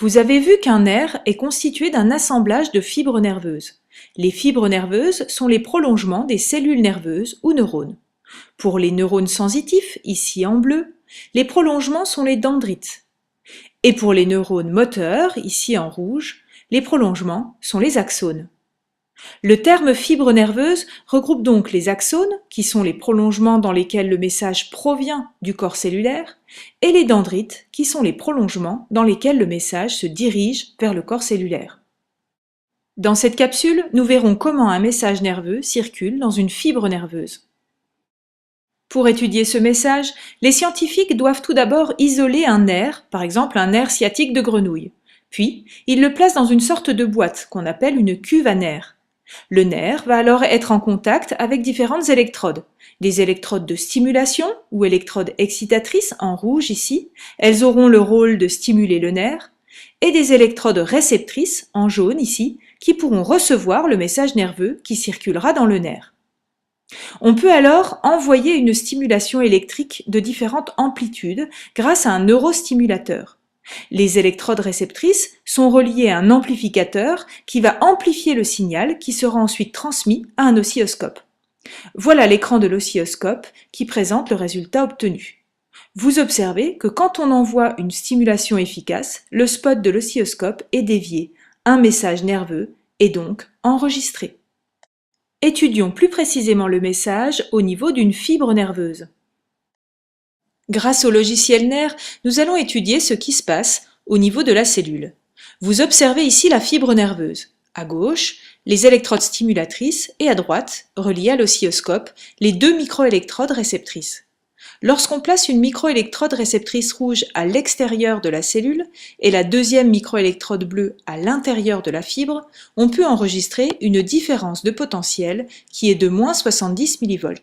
Vous avez vu qu'un nerf est constitué d'un assemblage de fibres nerveuses. Les fibres nerveuses sont les prolongements des cellules nerveuses ou neurones. Pour les neurones sensitifs, ici en bleu, les prolongements sont les dendrites. Et pour les neurones moteurs, ici en rouge, les prolongements sont les axones. Le terme fibre nerveuse regroupe donc les axones, qui sont les prolongements dans lesquels le message provient du corps cellulaire, et les dendrites, qui sont les prolongements dans lesquels le message se dirige vers le corps cellulaire. Dans cette capsule, nous verrons comment un message nerveux circule dans une fibre nerveuse. Pour étudier ce message, les scientifiques doivent tout d'abord isoler un nerf, par exemple un nerf sciatique de grenouille. Puis, ils le placent dans une sorte de boîte qu'on appelle une cuve à nerfs. Le nerf va alors être en contact avec différentes électrodes. Des électrodes de stimulation ou électrodes excitatrices en rouge ici, elles auront le rôle de stimuler le nerf, et des électrodes réceptrices en jaune ici, qui pourront recevoir le message nerveux qui circulera dans le nerf. On peut alors envoyer une stimulation électrique de différentes amplitudes grâce à un neurostimulateur. Les électrodes réceptrices sont reliées à un amplificateur qui va amplifier le signal qui sera ensuite transmis à un oscilloscope. Voilà l'écran de l'oscilloscope qui présente le résultat obtenu. Vous observez que quand on envoie une stimulation efficace, le spot de l'oscilloscope est dévié, un message nerveux est donc enregistré. Étudions plus précisément le message au niveau d'une fibre nerveuse. Grâce au logiciel nerf, nous allons étudier ce qui se passe au niveau de la cellule. Vous observez ici la fibre nerveuse. À gauche, les électrodes stimulatrices et à droite, reliées à l'oscilloscope, les deux microélectrodes réceptrices. Lorsqu'on place une microélectrode réceptrice rouge à l'extérieur de la cellule et la deuxième microélectrode bleue à l'intérieur de la fibre, on peut enregistrer une différence de potentiel qui est de moins 70 mV.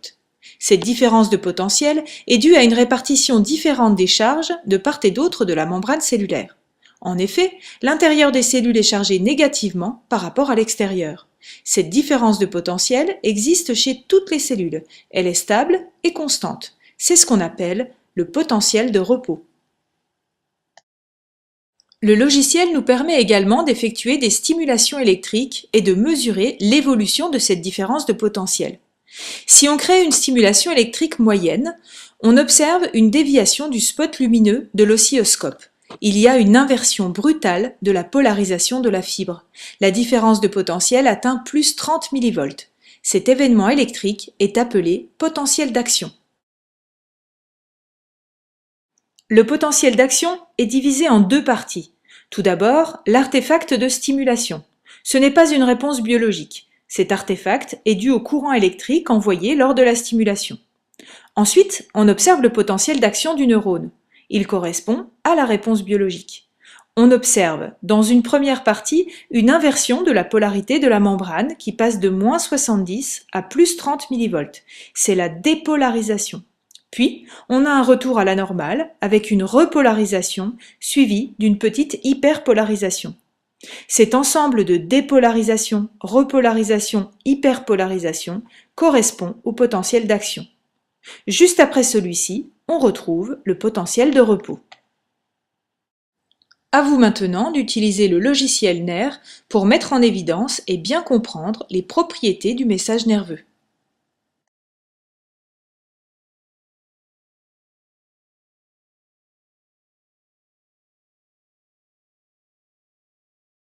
Cette différence de potentiel est due à une répartition différente des charges de part et d'autre de la membrane cellulaire. En effet, l'intérieur des cellules est chargé négativement par rapport à l'extérieur. Cette différence de potentiel existe chez toutes les cellules. Elle est stable et constante. C'est ce qu'on appelle le potentiel de repos. Le logiciel nous permet également d'effectuer des stimulations électriques et de mesurer l'évolution de cette différence de potentiel. Si on crée une stimulation électrique moyenne, on observe une déviation du spot lumineux de l'oscilloscope. Il y a une inversion brutale de la polarisation de la fibre. La différence de potentiel atteint plus 30 mV. Cet événement électrique est appelé potentiel d'action. Le potentiel d'action est divisé en deux parties. Tout d'abord, l'artefact de stimulation. Ce n'est pas une réponse biologique. Cet artefact est dû au courant électrique envoyé lors de la stimulation. Ensuite, on observe le potentiel d'action du neurone. Il correspond à la réponse biologique. On observe, dans une première partie, une inversion de la polarité de la membrane qui passe de moins 70 à plus 30 mV. C'est la dépolarisation. Puis, on a un retour à la normale avec une repolarisation suivie d'une petite hyperpolarisation. Cet ensemble de dépolarisation, repolarisation, hyperpolarisation correspond au potentiel d'action. Juste après celui-ci, on retrouve le potentiel de repos. À vous maintenant d'utiliser le logiciel nerf pour mettre en évidence et bien comprendre les propriétés du message nerveux.